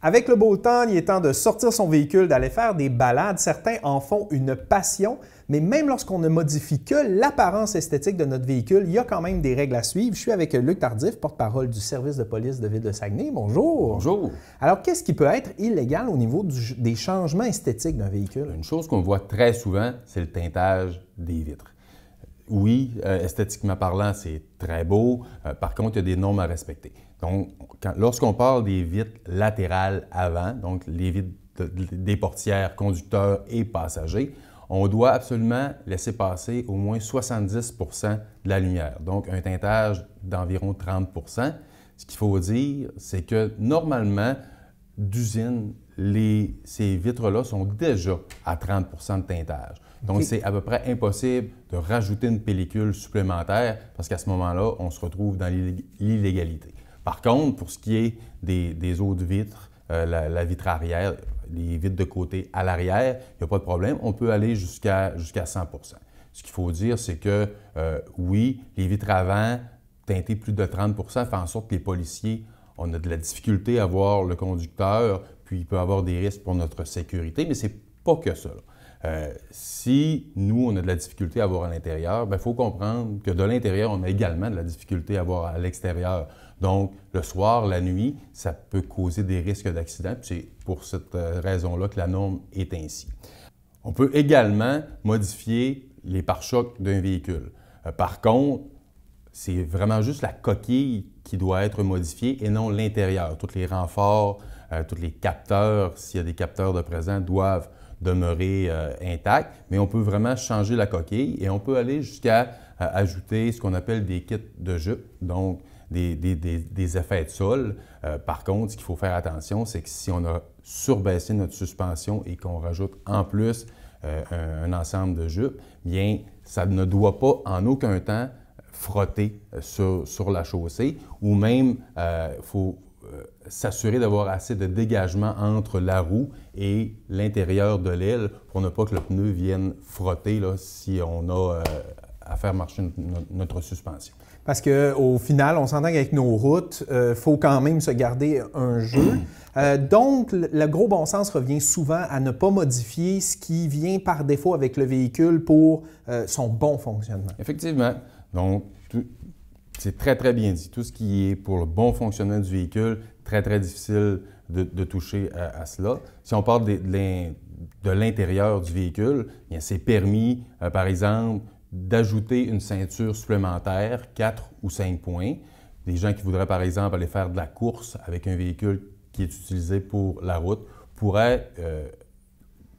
Avec le beau temps, il est temps de sortir son véhicule, d'aller faire des balades. Certains en font une passion, mais même lorsqu'on ne modifie que l'apparence esthétique de notre véhicule, il y a quand même des règles à suivre. Je suis avec Luc Tardif, porte-parole du service de police de Ville de Saguenay. Bonjour. Bonjour. Alors, qu'est-ce qui peut être illégal au niveau des changements esthétiques d'un véhicule? Une chose qu'on voit très souvent, c'est le teintage des vitres. Oui, esthétiquement parlant, c'est très beau. Par contre, il y a des normes à respecter. Donc, lorsqu'on parle des vitres latérales avant, donc les vitres des portières, conducteurs et passagers, on doit absolument laisser passer au moins 70 % de la lumière, donc un teintage d'environ 30 %. Ce qu'il faut dire, c'est que normalement, d'usine, ces vitres-là sont déjà à 30 % de teintage. Donc, c'est à peu près impossible de rajouter une pellicule supplémentaire parce qu'à ce moment-là, on se retrouve dans l'illégalité. Par contre, pour ce qui est des autres vitres, la vitre arrière, les vitres de côté à l'arrière, il n'y a pas de problème. On peut aller jusqu'à 100 %. Ce qu'il faut dire, c'est que oui, les vitres avant, teintées plus de 30 % fait en sorte que les policiers, on a de la difficulté à voir le conducteur, puis il peut avoir des risques pour notre sécurité, mais c'est pas que ça. Si nous, on a de la difficulté à voir à l'intérieur, il faut comprendre que de l'intérieur, on a également de la difficulté à voir à l'extérieur. Donc, le soir, la nuit, ça peut causer des risques d'accident. C'est pour cette raison-là que la norme est ainsi. On peut également modifier les pare-chocs d'un véhicule. Par contre, c'est vraiment juste la coquille qui doit être modifiée et non l'intérieur. Tous les renforts, tous les capteurs, s'il y a des capteurs de présent, doivent demeurer intacts, mais on peut vraiment changer la coquille et on peut aller jusqu'à ajouter ce qu'on appelle des kits de jupe, donc des effets de sol. Par contre, ce qu'il faut faire attention, c'est que si on a surbaissé notre suspension et qu'on rajoute en plus un ensemble de jupes, bien, ça ne doit pas en aucun temps frotter sur la chaussée ou même, faut s'assurer d'avoir assez de dégagement entre la roue et l'intérieur de l'aile pour ne pas que le pneu vienne frotter là, si on a à faire marcher notre suspension. Parce qu'au final, on s'entend qu'avec nos routes, il faut quand même se garder un jeu. Donc, le gros bon sens revient souvent à ne pas modifier ce qui vient par défaut avec le véhicule pour son bon fonctionnement. Effectivement. Donc, c'est très, très bien dit. Tout ce qui est pour le bon fonctionnement du véhicule, très, très difficile de toucher à cela. Si on parle de l'intérieur du véhicule, c'est permis, par exemple, d'ajouter une ceinture supplémentaire, 4 ou 5 points. Des gens qui voudraient, par exemple, aller faire de la course avec un véhicule qui est utilisé pour la route pourraient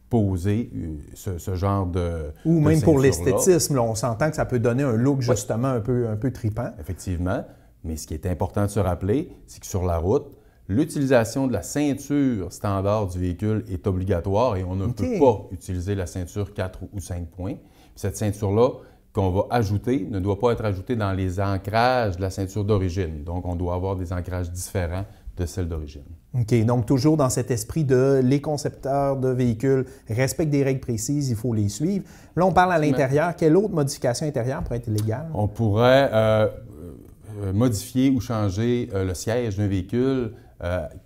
poser ce genre de ou même pour l'esthétisme, on s'entend que ça peut donner un look justement un peu tripant. Effectivement, mais ce qui est important de se rappeler, c'est que sur la route, l'utilisation de la ceinture standard du véhicule est obligatoire et on ne peut pas utiliser la ceinture 4 ou 5 points. Puis cette ceinture-là qu'on va ajouter ne doit pas être ajoutée dans les ancrages de la ceinture d'origine. Donc, on doit avoir des ancrages différents de celle d'origine. OK. Donc, toujours dans cet esprit de les concepteurs de véhicules respectent des règles précises, il faut les suivre. Là, on parle à l'intérieur. Quelle autre modification intérieure pourrait être illégale? On pourrait modifier ou changer le siège d'un véhicule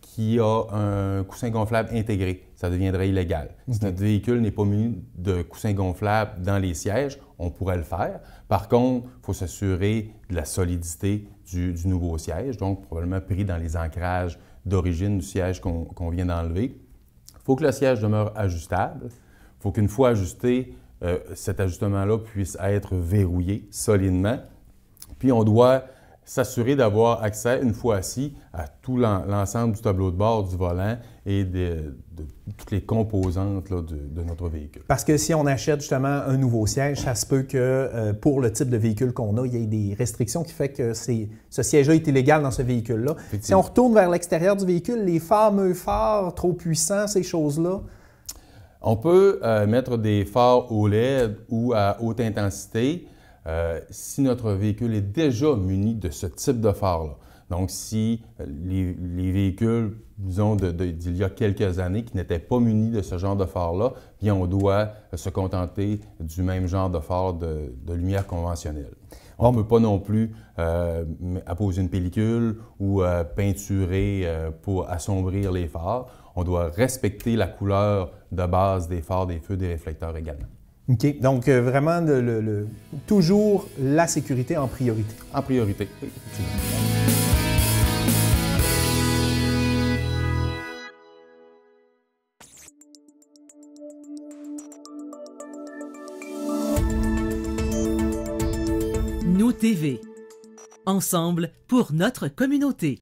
qui a un coussin gonflable intégré. Ça deviendrait illégal. Si notre véhicule n'est pas muni de coussins gonflables dans les sièges, on pourrait le faire. Par contre, il faut s'assurer de la solidité du nouveau siège, donc probablement pris dans les ancrages d'origine du siège qu'on vient d'enlever. Il faut que le siège demeure ajustable. Il faut qu'une fois ajusté, cet ajustement-là puisse être verrouillé solidement. Puis on doit s'assurer d'avoir accès, une fois assis, à tout l'ensemble du tableau de bord du volant et de toutes les composantes là, de notre véhicule. Parce que si on achète justement un nouveau siège, ça se peut que pour le type de véhicule qu'on a, il y ait des restrictions qui font que ce siège-là est illégal dans ce véhicule-là. Si on retourne vers l'extérieur du véhicule, les fameux phares trop puissants, ces choses-là? On peut mettre des phares OLED ou à haute intensité. Si notre véhicule est déjà muni de ce type de phare-là. Donc, si les véhicules, disons, d'il y a quelques années qui n'étaient pas munis de ce genre de phare-là, bien, on doit se contenter du même genre de phare de lumière conventionnelle. On ne peut pas non plus apposer une pellicule ou peinturer pour assombrir les phares. On doit respecter la couleur de base des phares, des feux, des réflecteurs également. OK. Donc, vraiment, toujours la sécurité en priorité. En priorité, oui, effectivement. Nous TV. Ensemble pour notre communauté.